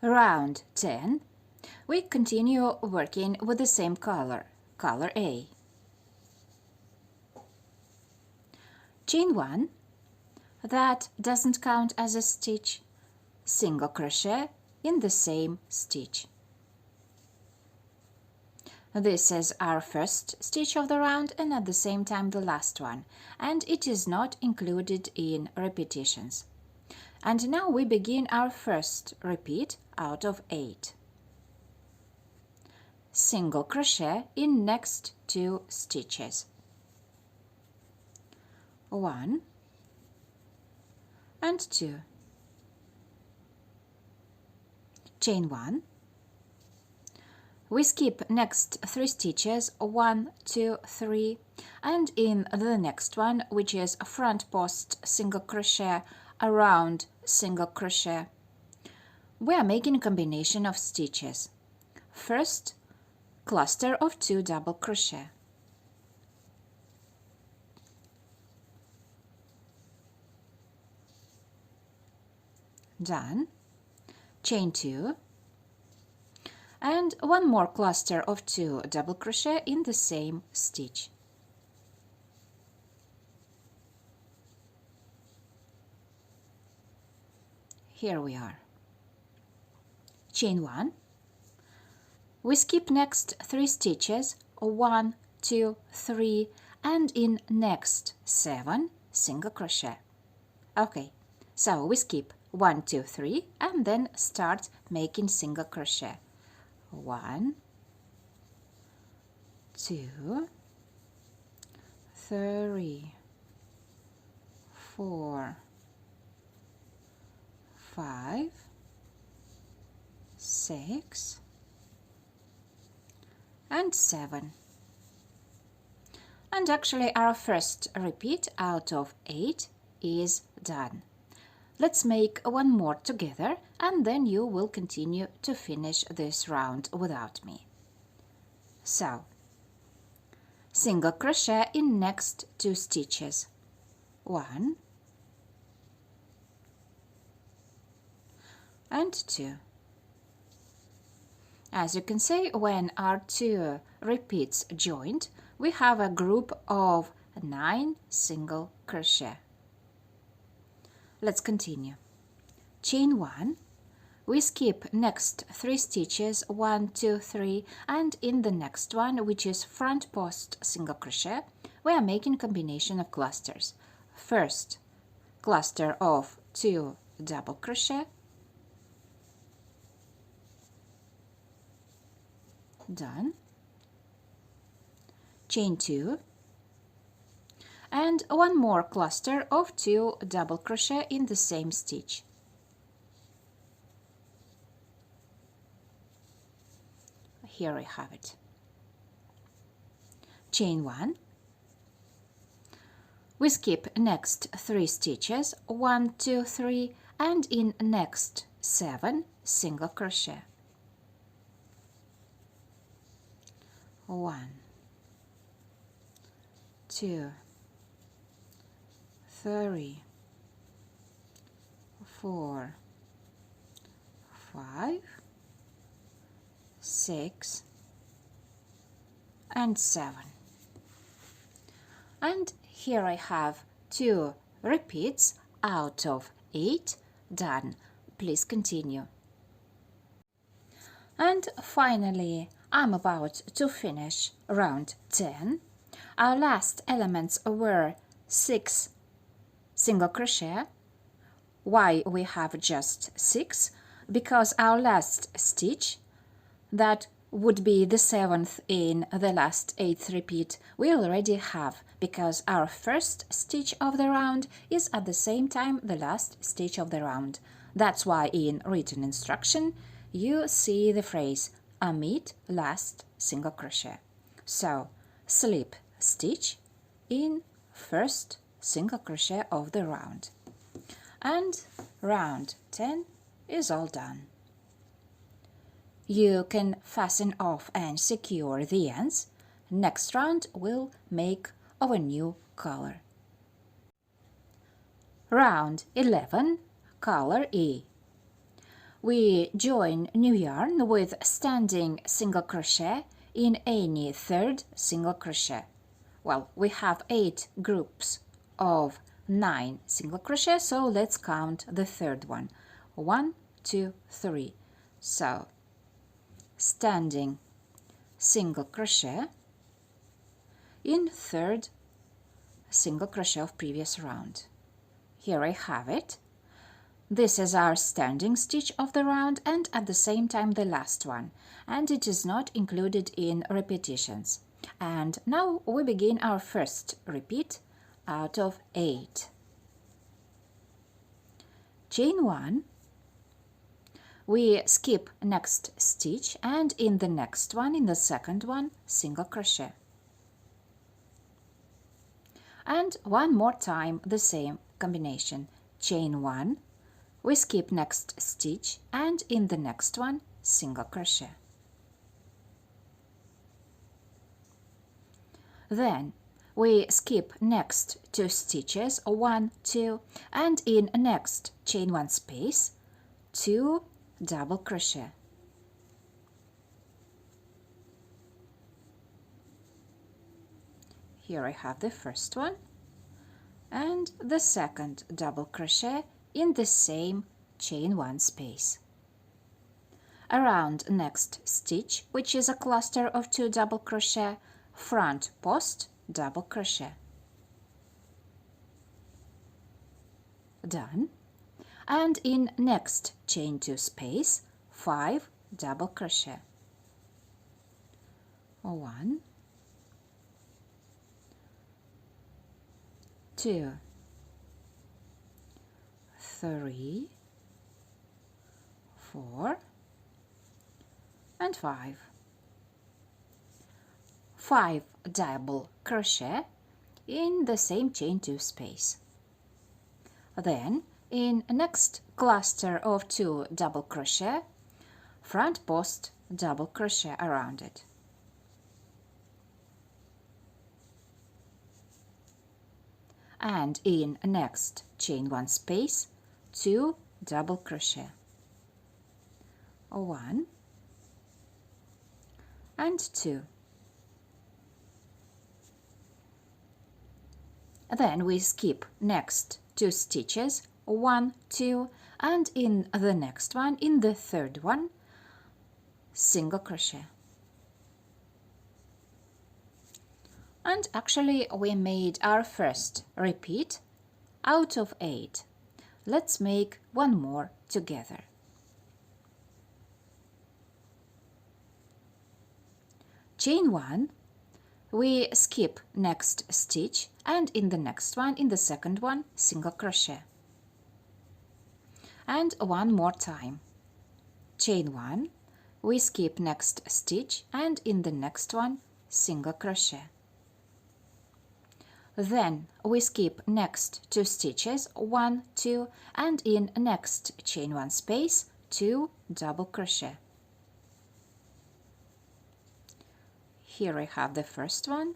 Round 10, we continue working with the same color, color A. Chain 1, that doesn't count as a stitch, single crochet in the same stitch. This is our first stitch of the round and at the same time the last one, and it is not included in repetitions. And now we begin our first repeat out of 8. Single crochet in next 2 stitches. 1 and 2. Chain 1. We skip next 3 stitches, 1, 2, 3, and in the next one, which is front post single crochet around single crochet, we are making a combination of stitches. First, cluster of 2 double crochet. Done. Chain 2. And one more cluster of 2 double crochet in the same stitch. Here we are. Chain 1. We skip next 3 stitches, 1, 2, 3, and in next 7 single crochet. Okay, so we skip 1, 2, 3 and then start making single crochet. 1, 2, 3, 4, 5, 6, and 7. And actually our first repeat out of 8 is done. Let's make one more together and then you will continue to finish this round without me. So, single crochet in next 2 stitches. 1 and 2. As you can see, when our 2 repeats joined, we have a group of 9 single crochet. Let's continue. Chain 1. We skip next 3 stitches, 1, 2, 3, and in the next one, which is front post single crochet, we are making combination of clusters. First, cluster of 2 double crochet. Done. Chain 2. And one more cluster of 2 double crochet in the same stitch. Here I have it. Chain 1. We skip next 3 stitches, 1, 2, 3, and in next 7 single crochet. 1, 2, 3, 4, 5, 6, and 7. And here I have 2 repeats out of 8 done. Please continue. And finally, I'm about to finish round 10. Our last elements were 6 single crochet. Why we have just 6? Because our last stitch, that would be the 7th in the last 8th repeat, we already have, because our first stitch of the round is at the same time the last stitch of the round. That's why in written instruction you see the phrase omit last single crochet. So slip stitch in first single crochet of the round. And round 10 is all done. You can fasten off and secure the ends. Next round we'll make of a new color. Round 11, color E. we join new yarn with standing single crochet in any third single crochet. Well, we have 8 groups of 9 single crochet, so let's count the third one. 1, 2, 3. So standing single crochet in third single crochet of previous round. Here I have it. This is our standing stitch of the round and at the same time the last one, and it is not included in repetitions. And now we begin our first repeat out of 8. Chain 1, we skip next stitch and in the next one, in the second one, single crochet. And one more time the same combination. Chain 1, we skip next stitch and in the next one, single crochet. Then we skip next 2 stitches, 1, 2, and in next chain 1 space, 2 double crochet. Here I have the first one and the second double crochet in the same chain 1 space. Around next stitch, which is a cluster of 2 double crochet, front post double crochet. Done. And in next chain 2 space, 5 double crochet. 1, 2, 3, 4, and 5. 5 double crochet in the same chain 2 space. Then in next cluster of 2 double crochet, front post double crochet around it. And in next chain 1 space, 2 double crochet. 1 and 2. Then we skip next 2 stitches, 1, 2, and in the next one, in the third one, single crochet. And actually we made our first repeat out of 8. Let's make one more together. Chain 1, we skip next stitch and in the next one, in the second one, single crochet. And one more time. Chain 1, we skip next stitch and in the next one, single crochet. Then we skip next 2 stitches, 1, 2, and in next chain 1 space, 2 double crochet. Here I have the first one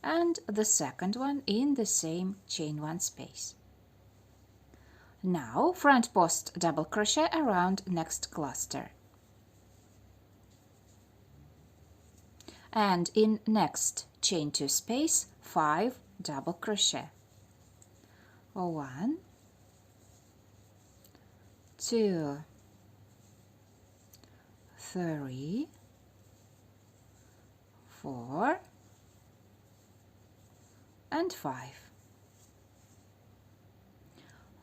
and the second one in the same chain 1 space. Now front post double crochet around next cluster. And in next chain 2 space, 5 double crochet. 1, 2, 3, 4, and 5.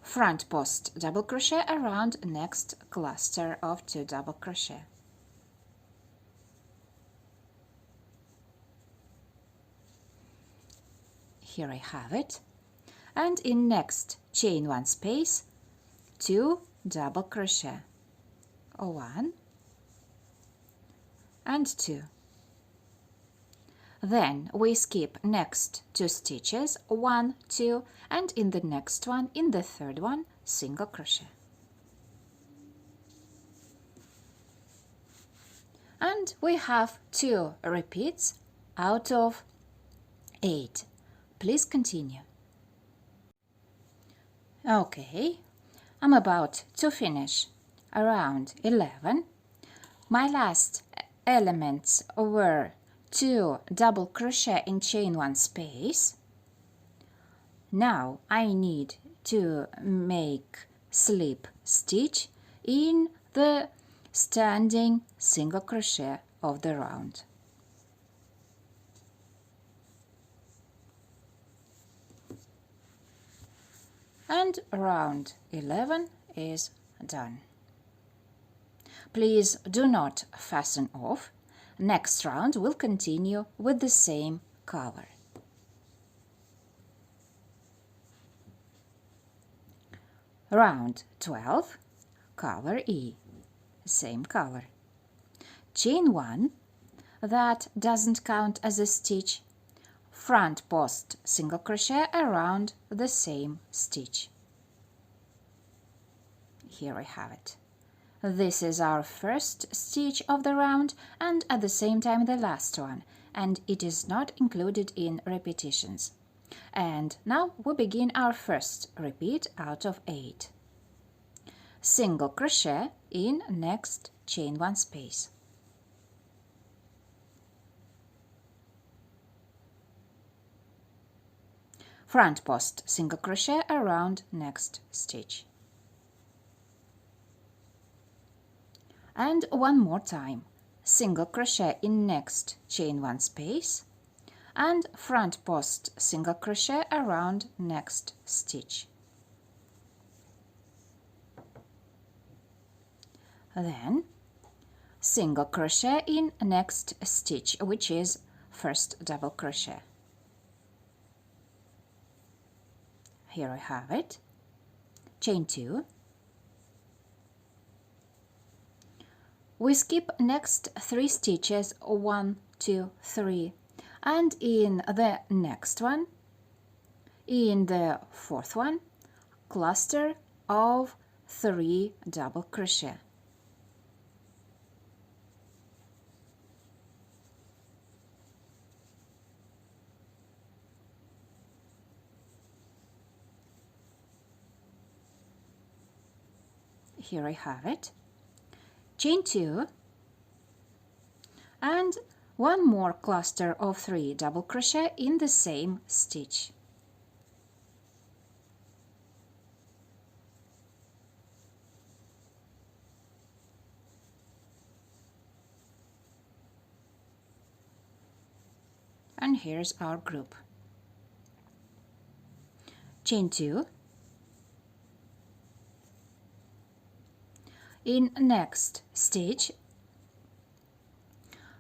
Front post double crochet around next cluster of 2 double crochet. Here I have it. And in next chain 1 space, 2 double crochet. 1 and 2. Then we skip next 2 stitches, 1, 2, and in the next one, in the third one, single crochet. And we have 2 repeats out of 8. Please continue. Okay, I'm about to finish around 11. My last elements were 2 double crochet in chain 1 space. Now I need to make slip stitch in the standing single crochet of the round. And round 11 is done. Please do not fasten off. Next round will continue with the same color. Round 12, color E, same color. Chain 1, that doesn't count as a stitch. Front post single crochet around the same stitch. Here I have it. This is our first stitch of the round and at the same time the last one, and it is not included in repetitions. And now we begin our first repeat out of 8. Single crochet in next chain 1 space. Front post single crochet around next stitch. And one more time, single crochet in next chain 1 space and front post single crochet around next stitch. Then single crochet in next stitch, which is first double crochet. Here I have it. Chain 2. We skip next 3 stitches, 1, 2, 3, and in the next one, in the 4th one, cluster of 3 double crochet. Here I have it. Chain 2 and one more cluster of 3 double crochet in the same stitch. And here's our group. Chain 2. In next stitch,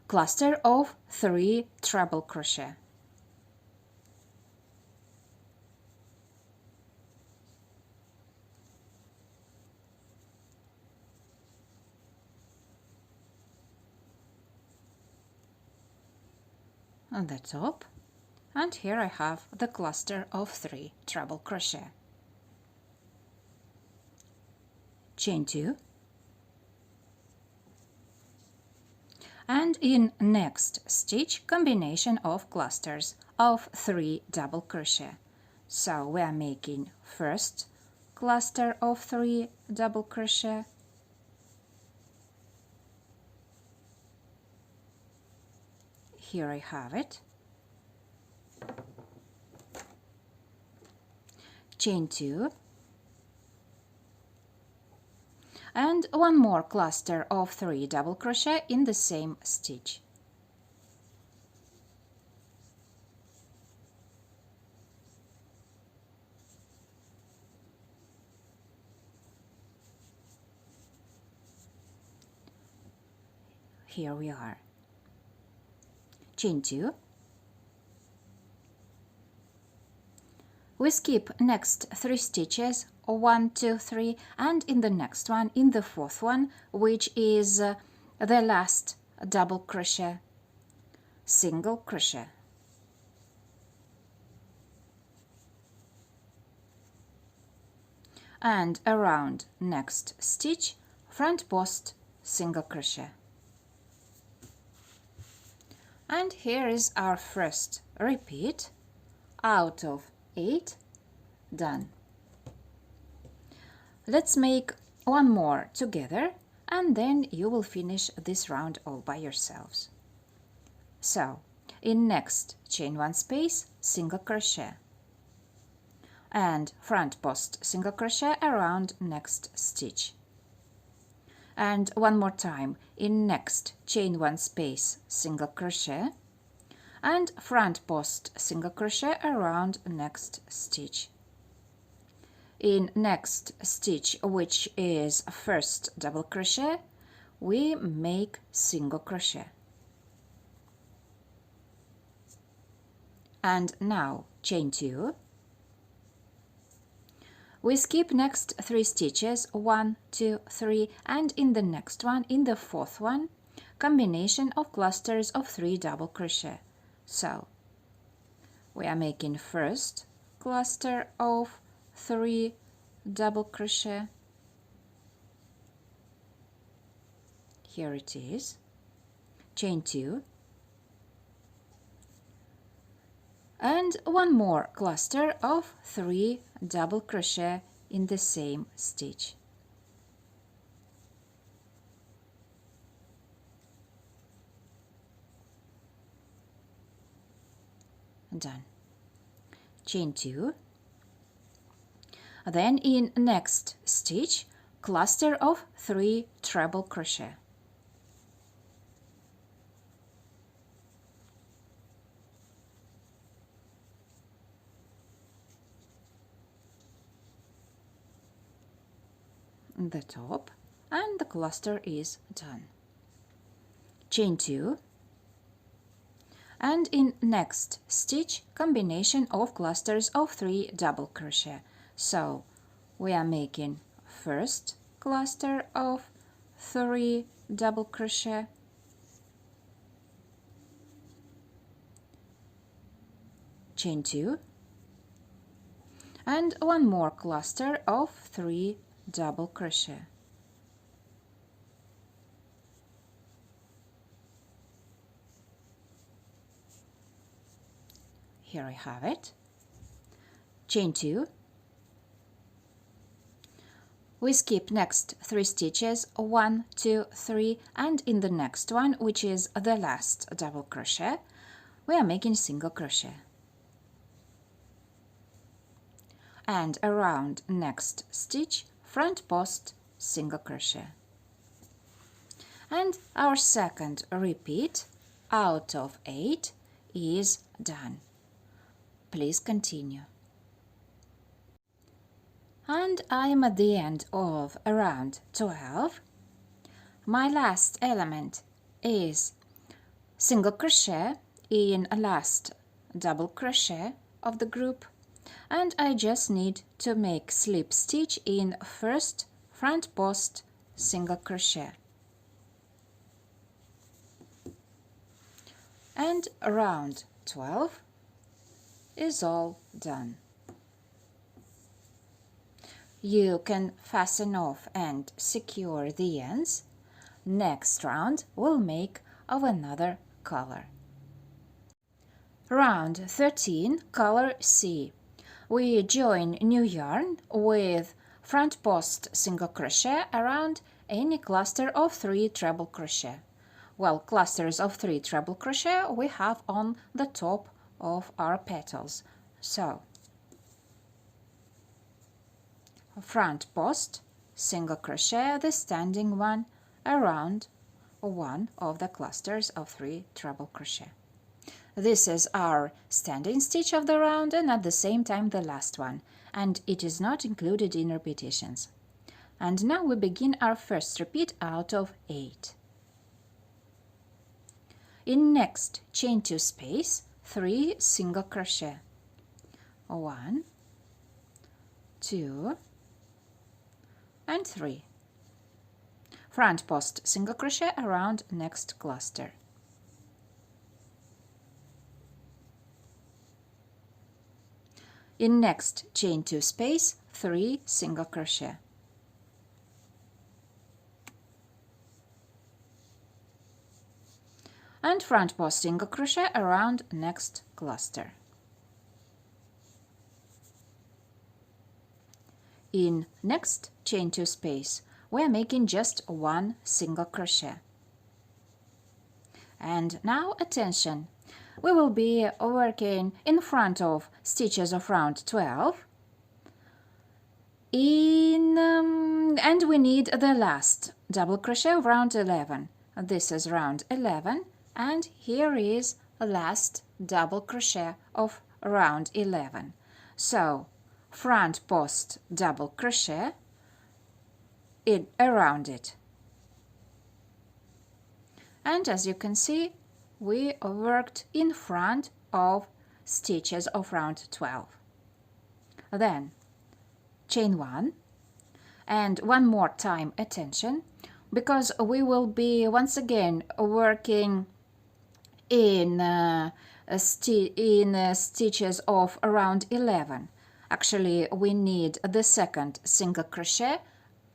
cluster of 3 treble crochet. On the top, and here I have the cluster of 3 treble crochet. Chain 2. And in next stitch, combination of clusters of 3 double crochet. So we are making first cluster of 3 double crochet, here I have it, chain 2, and one more cluster of 3 double crochet in the same stitch. Here we are. Chain 2. We skip next 3 stitches, 1, 2, 3, and in the next one, in the 4th one, which is the last double crochet, single crochet. And around next stitch, front post single crochet. And here is our first repeat out of 8 done. Let's make one more together, and then you will finish this round all by yourselves. So in next, chain 1 space, single crochet, and front post single crochet around next stitch. And one more time, in next, chain 1 space, single crochet, and front post single crochet around next stitch. In next stitch, which is first double crochet, we make single crochet. And now chain 2. We skip next 3 stitches, 1, 2, 3, and in the next one, in the 4th one, combination of clusters of 3 double crochet. So we are making first cluster of 3 double crochet. Here it is. Chain 2. And one more cluster of 3 double crochet in the same stitch. Done. Chain 2. Then in next stitch, cluster of 3 treble crochet. The top, and the cluster is done. Chain 2, and in next stitch, combination of clusters of 3 double crochet. So we are making first cluster of 3 double crochet, chain 2, and one more cluster of 3 double crochet. Here I have it. Chain 2. We skip next 3 stitches, 1, 2, 3, and in the next one, which is the last double crochet, we are making single crochet. And around next stitch, front post single crochet. And our second repeat out of 8 is done. Please continue. And I am at the end of round 12. My last element is single crochet in last double crochet of the group, and I just need to make slip stitch in first front post single crochet. And round 12 is all done. You can fasten off and secure the ends. Next round we'll make of another color. Round 13, color C. We join new yarn with front post single crochet around any cluster of 3 treble crochet. Well, clusters of 3 treble crochet we have on the top of our petals. So front post single crochet, the standing one, around one of the clusters of 3 treble crochet. This is our standing stitch of the round and at the same time the last one, and it is not included in repetitions. And now we begin our first repeat out of 8. In next chain 2 space, 3 single crochet. 1, 2, and 3. Front post single crochet around next cluster. In next chain 2 space, 3 single crochet. And front post single crochet around next cluster. In next chain 2 space, we're making just one single crochet. And now attention, we will be working in front of stitches of round 12 and we need the last double crochet of round 11. This is round 11 and here is the last double crochet of round 11. So front post double crochet around it. And as you can see, we worked in front of stitches of round 12. Then chain 1, and one more time attention, because we will be once again working in stitches of around 11. Actually, we need the second single crochet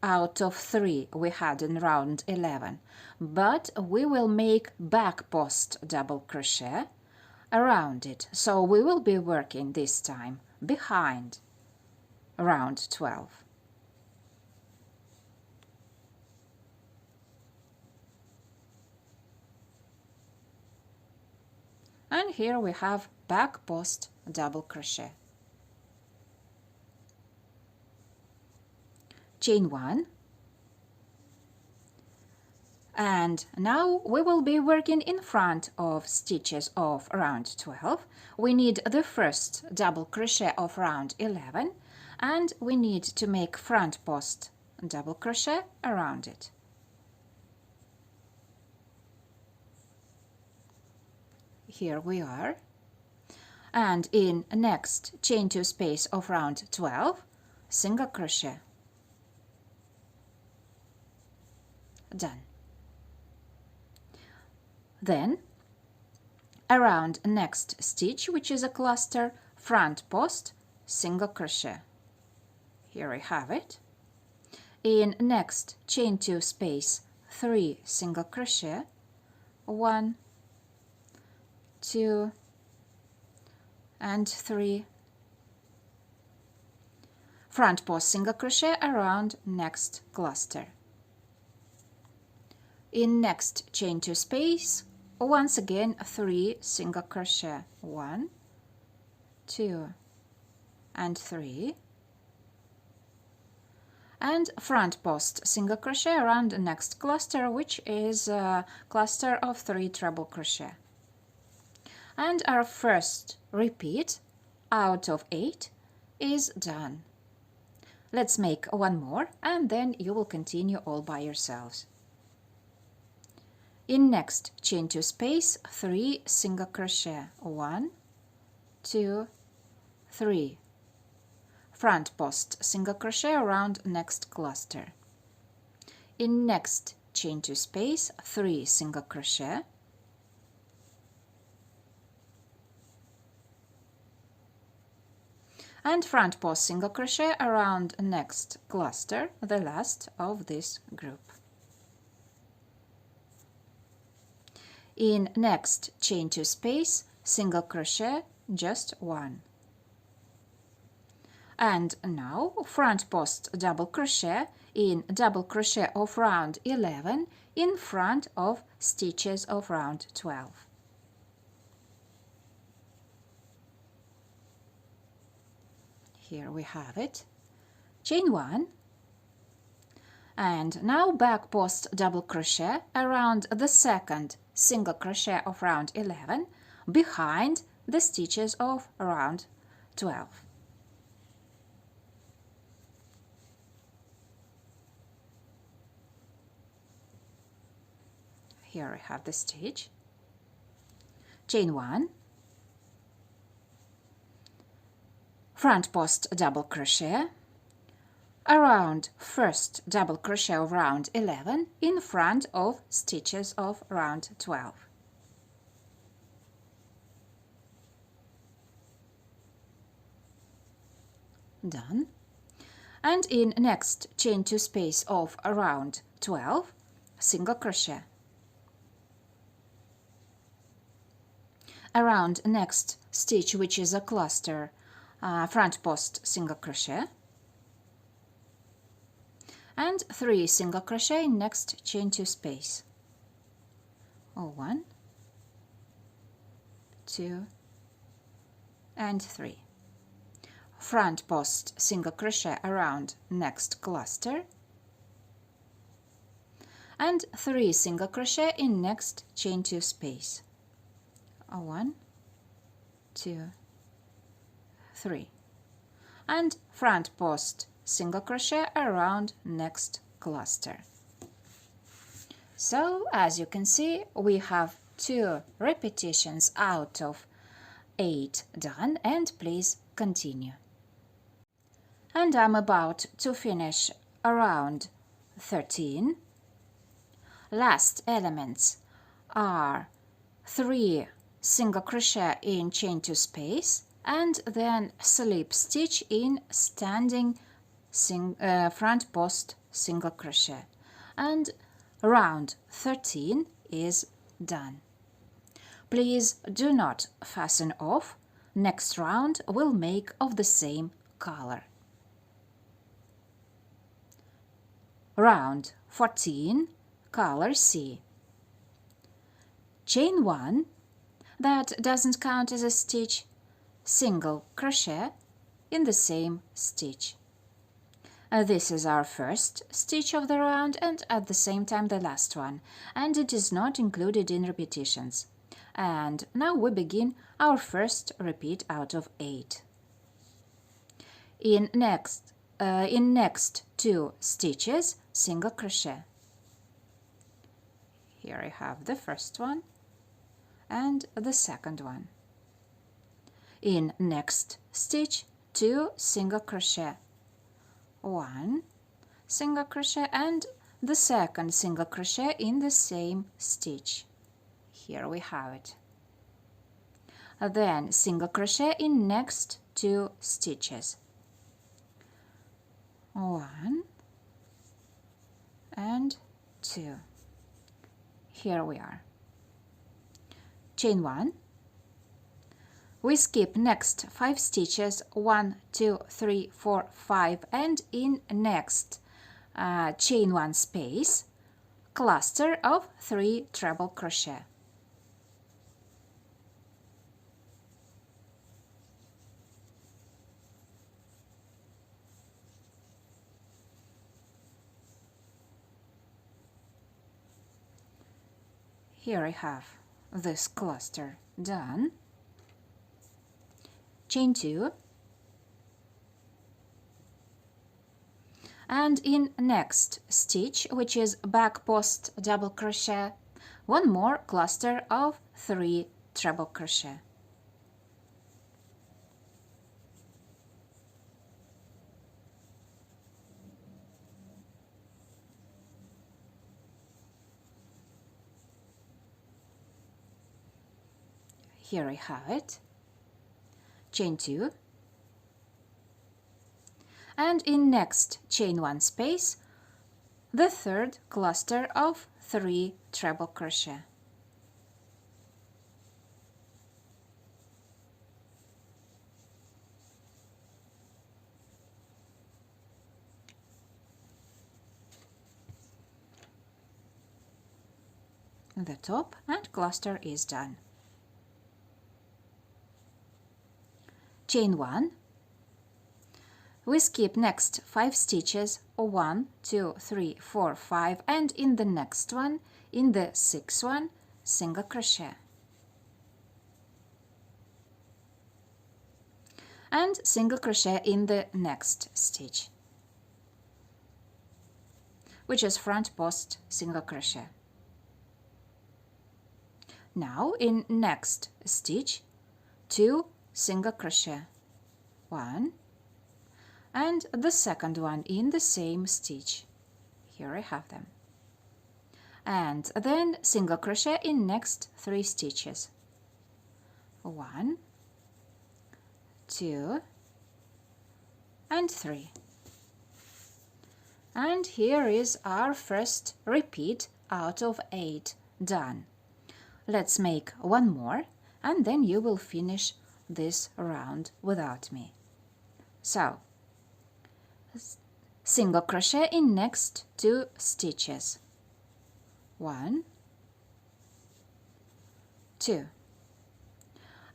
out of 3 we had in round 11, but we will make back post double crochet around it, so we will be working this time behind round 12. And here we have back post double crochet. Chain 1, and now we will be working in front of stitches of round 12. We need the first double crochet of round 11 and we need to make front post double crochet around it. Here we are, and in next chain 2 space of round 12, single crochet. Done. Then around next stitch, which is a cluster, front post single crochet. Here I have it. In next chain 2 space 3 single crochet, 1, 2 and 3, front post single crochet around next cluster. In next chain 2 space, once again 3 single crochet, 1, 2 and 3, and front post single crochet around the next cluster, which is a cluster of 3 treble crochet. And our first repeat out of 8 is done. Let's make one more and then you will continue all by yourselves. In next chain 2 space 3 single crochet, 1, 2, 3, front post single crochet around next cluster. In next chain 2 space 3 single crochet, and front post single crochet around next cluster, the last of this group. In next chain 2 space single crochet, just 1. And now front post double crochet in double crochet of round 11 in front of stitches of round 12. Here we have it. Chain 1, and now back post double crochet around the second single crochet of round 11 behind the stitches of round 12. Here I have the stitch. Chain 1, front post double crochet around first double crochet of round 11 in front of stitches of round 12. Done. And in next chain 2 space of round 12 single crochet. Around next stitch, which is a cluster, front post single crochet, and 3 single crochet in next chain 2 space. 1, 2 and 3. Front post single crochet around next cluster and 3 single crochet in next chain 2 space. 1, 2, 3, and front post single crochet around next cluster. So as you can see, we have 2 repetitions out of 8 done, and please continue. And I'm about to finish around 13. Last elements are 3 single crochet in chain 2 space and then slip stitch in standing front post single crochet, and round 13 is done. Please do not fasten off. Next round we'll make of the same color. Round 14, color C. Chain 1, that doesn't count as a stitch, single crochet in the same stitch. This is our first stitch of the round and at the same time the last one, and it is not included in repetitions. And now we begin our first repeat out of 8. In next 2 stitches, single crochet. Here I have the first one and the second one. In next stitch, 2 single crochet, 1 single crochet and the second single crochet in the same stitch. Here we have it. Then single crochet in next 2 stitches, 1 and 2. Here we are. Chain 1. We skip next 5 stitches, 1, 2, 3, 4, 5, and in next chain 1 space, cluster of 3 treble crochet. Here I have this cluster done. Chain 2, and in next stitch, which is back post double crochet, 1 more cluster of 3 treble crochet. Here I have it. Chain 2, and in next chain 1 space, the third cluster of 3 treble crochet. The top and cluster is done. Chain 1, we skip next 5 stitches, 1, 2, 3, 4, 5, and in the next one, in the 6th one, single crochet. And single crochet in the next stitch, which is front post single crochet. Now in next stitch, 2 single crochet, 1 and the second one in the same stitch. Here I have them. And then single crochet in next 3 stitches, 1, 2 and 3. And here is our first repeat out of 8 done. Let's make one more and then you will finish this round without me. So single crochet in next 2 stitches. 1, 2,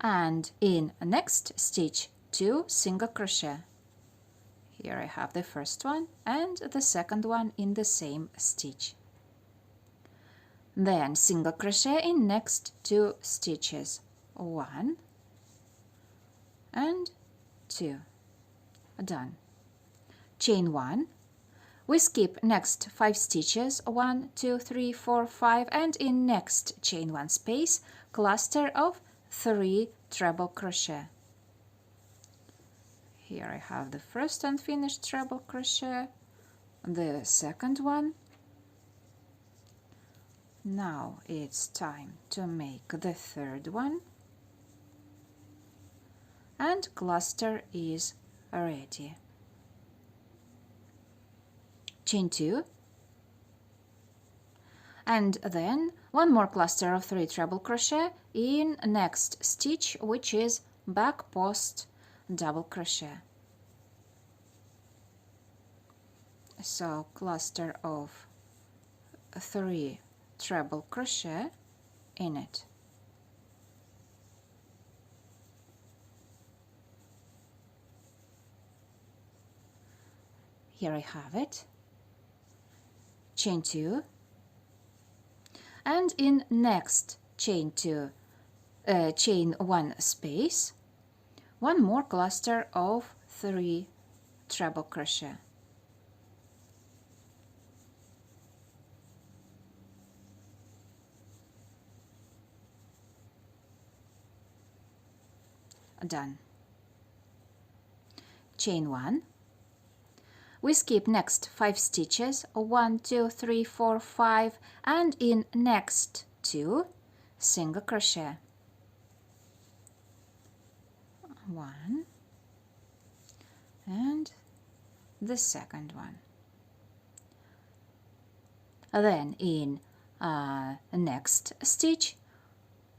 and in next stitch 2 single crochet. Here I have the first one and the second one in the same stitch. Then single crochet in next 2 stitches. 1 and 2. Done. Chain 1. We skip next 5 stitches, 1, 2, 3, 4, 5, and in next chain 1 space, cluster of 3 treble crochet. Here I have the first unfinished treble crochet, the second one. Now it's time to make the third one, and cluster is ready. Chain 2, and then one more cluster of 3 treble crochet in next stitch, which is back post double crochet. So cluster of 3 treble crochet in it. Here I have it. Chain 2, and in next chain 1 space, one more cluster of 3 treble crochet. Done. Chain 1. We skip next 5 stitches, 1, 2, 3, 4, 5, and in next 2 single crochet. 1 and the second one. Then in next stitch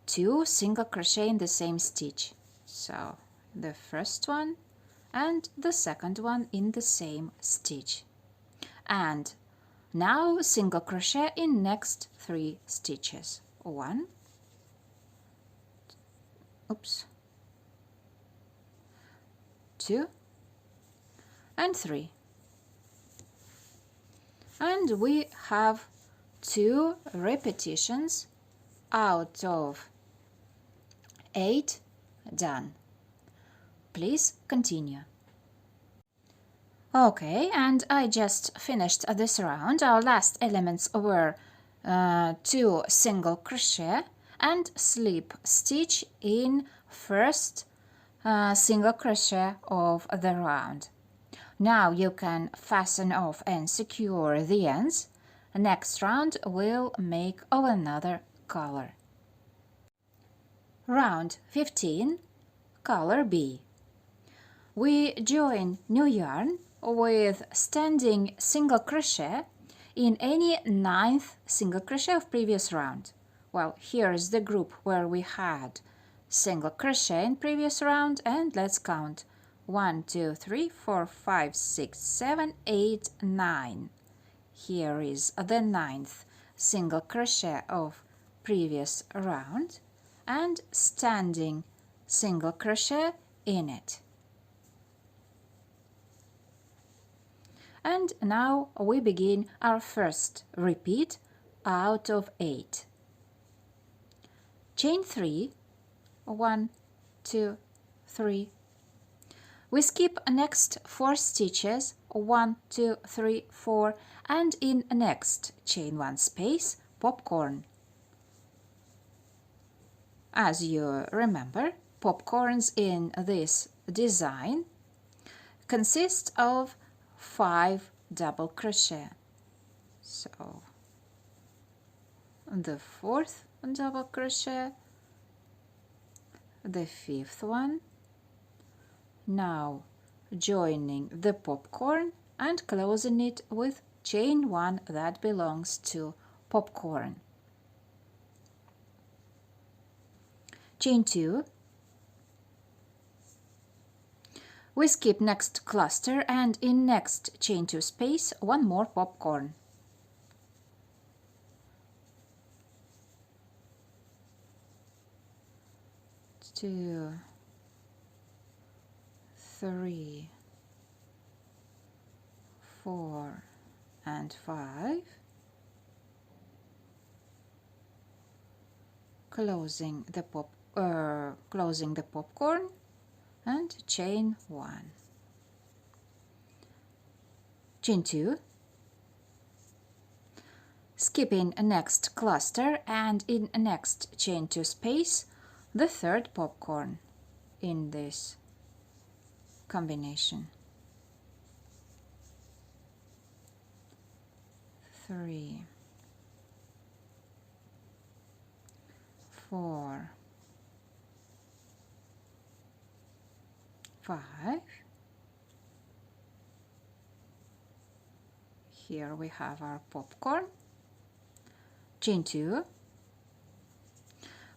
2 single crochet in the same stitch. So the first one and the second one in the same stitch. And now single crochet in next 3 stitches. 1, oops, 2 and 3. And we have 2 repetitions out of 8 done. Please continue. Okay, and I just finished this round. Our last elements were 2 single crochet and slip stitch in first single crochet of the round. Now you can fasten off and secure the ends. Next round we'll make of another color. Round 15, color B. We join new yarn with standing single crochet in any 9th single crochet of previous round. Well, here's the group where we had single crochet in previous round, and let's count 1, 2, 3, 4, 5, 6, 7, 8, 9. Here is the 9th single crochet of previous round and standing single crochet in it. And now we begin our first repeat out of 8. Chain 3, 1, 2, 3. We skip next 4 stitches, 1, 2, 3, 4, and in next chain 1 space, popcorn. As you remember, popcorns in this design consist of 5 double crochet. So the 4th double crochet, the 5th one, now joining the popcorn and closing it with chain 1 that belongs to popcorn. Chain 2, We skip next cluster and in next chain 2 space one more popcorn. 2, 3, 4 and 5, closing the popcorn and chain 1, chain 2, skipping next cluster and in next chain 2 space the third popcorn in this combination. 3, 4, 5. Here we have our popcorn. Chain 2.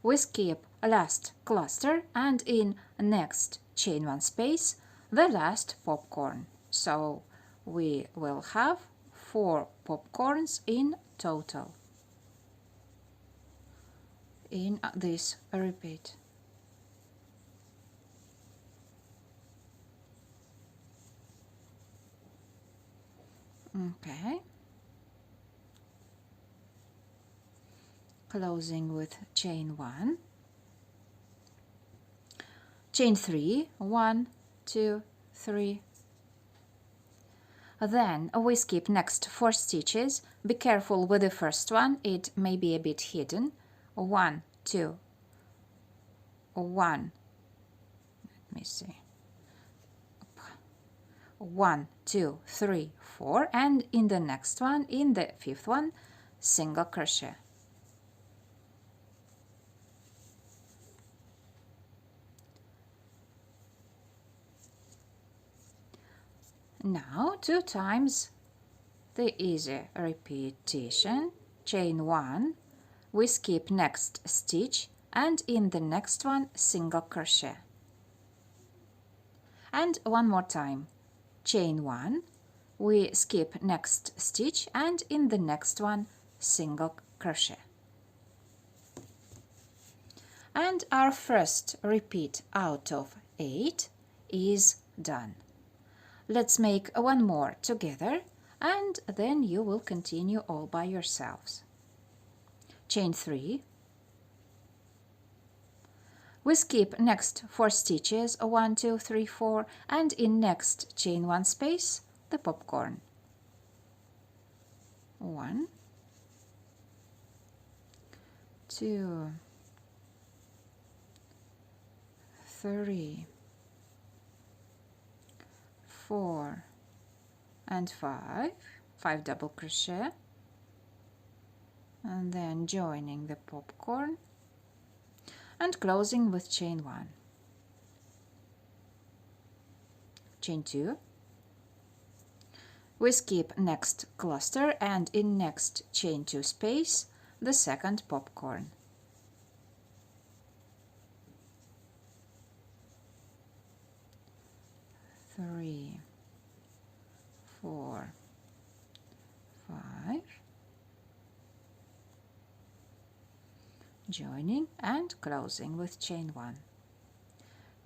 We skip last cluster and in next chain 1 space the last popcorn. So we will have 4 popcorns in total in this repeat. Okay. Closing with chain 1, chain 3, 1, 2, 3. Then we skip next 4 stitches. Be careful with the first one, it may be a bit hidden. 1, 2, 1, let me see, 1, 2, 3, 4, and in the next one, in the 5th one, single crochet. Now 2 times the easy repetition. Chain 1, we skip next stitch and in the next one single crochet. And one more time. Chain 1, we skip next stitch and in the next one single crochet. And our first repeat out of 8 is done. Let's make one more together and then you will continue all by yourselves. Chain 3, we skip next 4 stitches, 1, 2, 3, 4, and in next chain 1 space the popcorn. 1, 2, 3, 4 and 5 double crochet, and then joining the popcorn and closing with chain 1, chain 2, we skip next cluster and in next chain 2 space the second popcorn. 3, 4, 5, joining and closing with chain 1,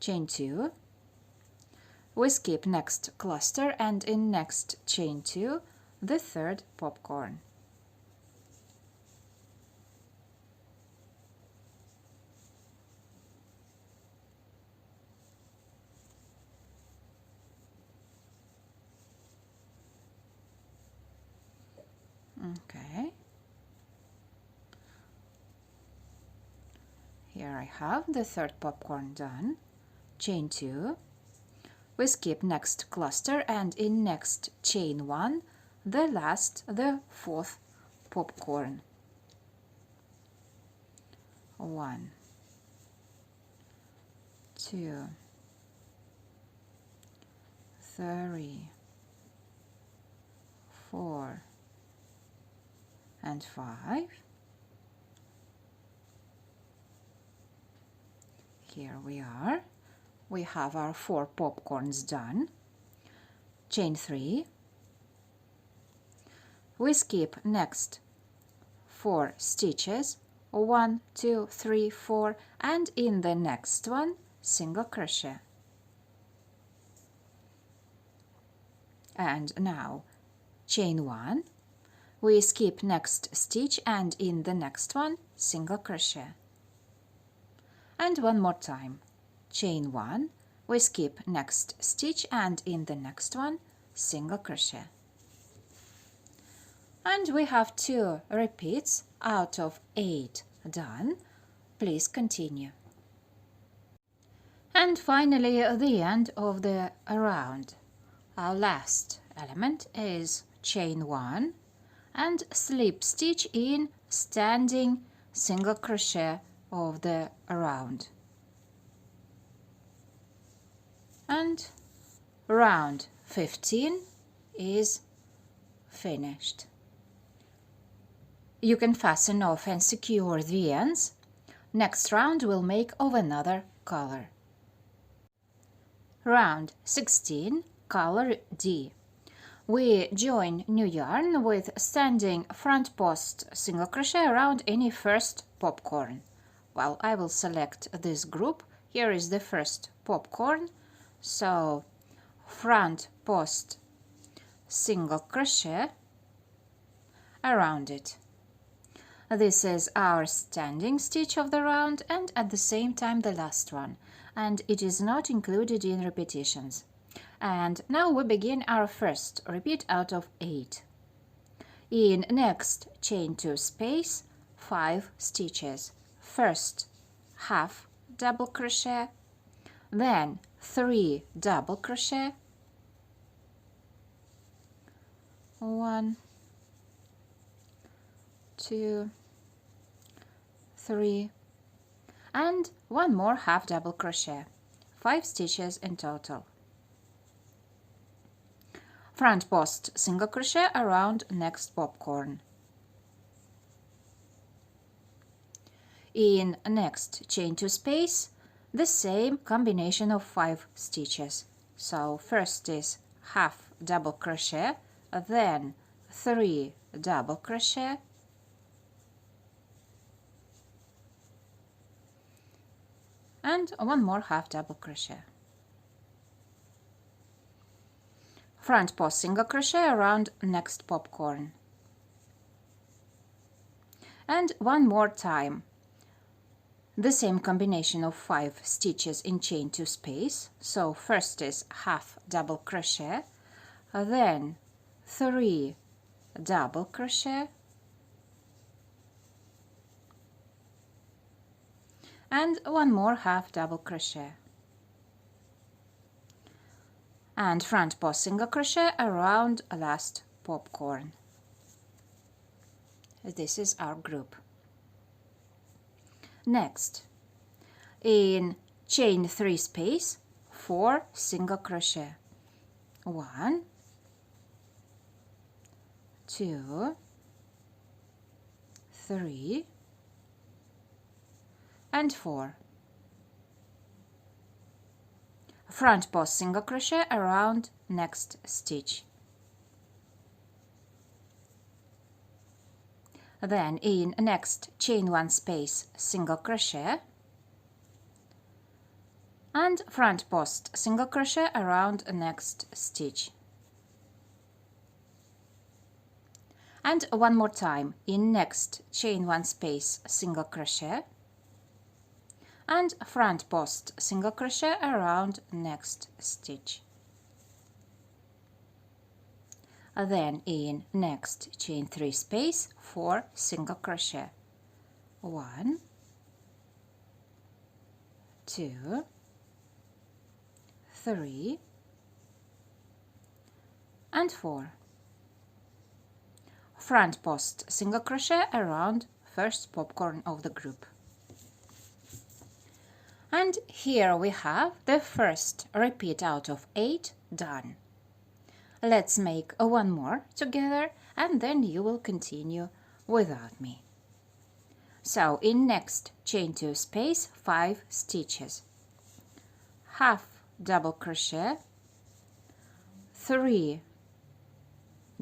chain 2, we skip next cluster and in next chain 2 the third popcorn. 'Okay. Here I have the third popcorn done. Chain 2. We skip next cluster and in next chain 1 the fourth popcorn. 1, 2, 3, 4 and 5. Here we are. we have our 4 popcorns done. Chain 3. We skip next 4 stitches, 1, 2, 3, 4, and in the next one single crochet. And now chain 1, we skip next stitch and in the next one single crochet. And one more time, chain 1, we skip next stitch and in the next one single crochet. And we have 2 repeats out of 8 done. Please continue. And finally, the end of the round. Our last element is chain 1 and slip stitch in standing single crochet of the round. And round 15 is finished. You can fasten off and secure the ends. Next round we'll make of another color. Round 16, color D. We join new yarn with standing front post single crochet around any first popcorn. Well, I will select this group. Here is the first popcorn, so front post single crochet around it. This is our standing stitch of the round and at the same time the last one, and it is not included in repetitions. And now we begin our first repeat out of 8. In next chain 2 space, 5 stitches. First half double crochet, then 3 double crochet, 1, 2, 3, and one more half double crochet, 5 stitches in total. Front post single crochet around next popcorn. In next chain 2 space, the same combination of 5 stitches. So first is half double crochet, then 3 double crochet, and one more half double crochet. Front post single crochet around next popcorn. And one more time, the same combination of 5 stitches in chain 2 space. So first is half double crochet, then 3 double crochet, and one more half double crochet. And front post single crochet around last popcorn. This is our group. Next, in chain 3 space, 4 single crochet. 1, 2, 3, and 4. Front post single crochet around next stitch. Then in next chain 1 space single crochet and front post single crochet around next stitch. And one more time, in next chain 1 space single crochet and front post single crochet around next stitch. Then in next chain 3 space, 4 single crochet. 1, 2, 3, and 4. Front post single crochet around first popcorn of the group. And here we have the first repeat out of 8 done. Let's make one more together and then you will continue without me. So in next chain 2 space, 5 stitches. half double crochet, 3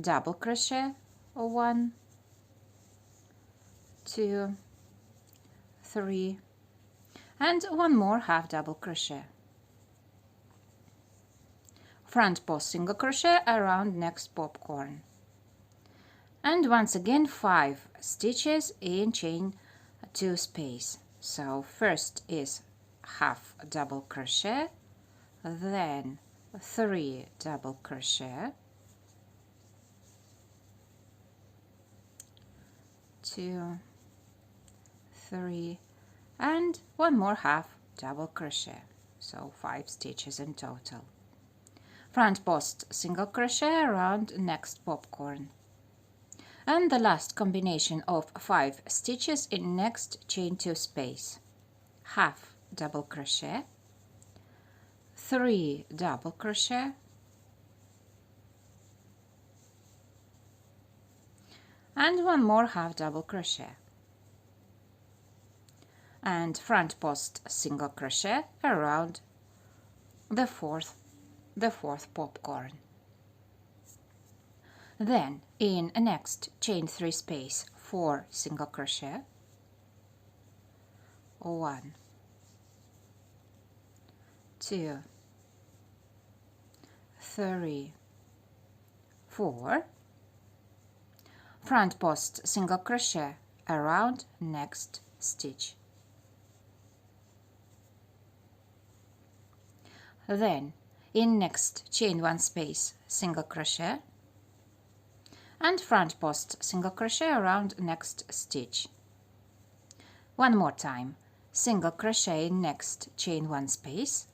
double crochet, 1, 2, 3, and one more half double crochet. Front post single crochet around next popcorn, and once again 5 stitches in chain 2 space. So first is half double crochet, then 3 double crochet, 2, 3, and one more half double crochet, so 5 stitches in total. Front post single crochet around next popcorn, and the last combination of 5 stitches in next chain 2 space, half double crochet, 3 double crochet, and one more half double crochet, and front post single crochet around the fourth popcorn. Then in next chain 3 space 4 single crochet, 1, 2, 3, 4, front post single crochet around next stitch. Then in next chain 1 space single crochet, and front post single crochet around next stitch. One more time, single crochet in next chain 1 space,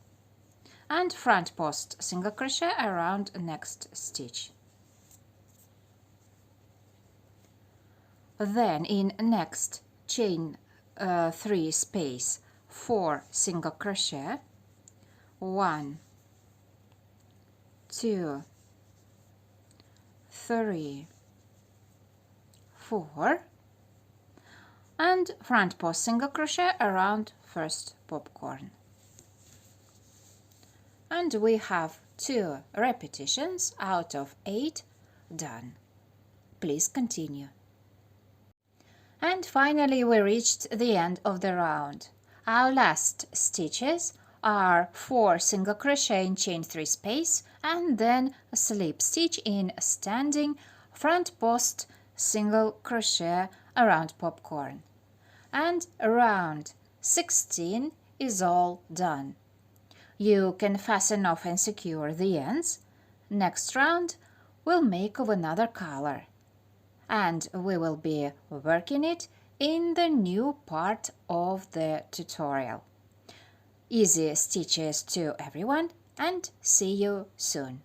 and front post single crochet around next stitch. Then in next chain 3 space 4 single crochet, 1, 2, 3, 4, and front post single crochet around first popcorn. And we have 2 repetitions out of 8 done. Please continue. And finally we reached the end of the round. Our last stitches are 4 single crochet in chain 3 space, and then a slip stitch in standing front post single crochet around popcorn. And round 16 is all done. You can fasten off and secure the ends. Next round we'll make of another color, and we will be working it in the new part of the tutorial. Easy stitches to everyone, and see you soon.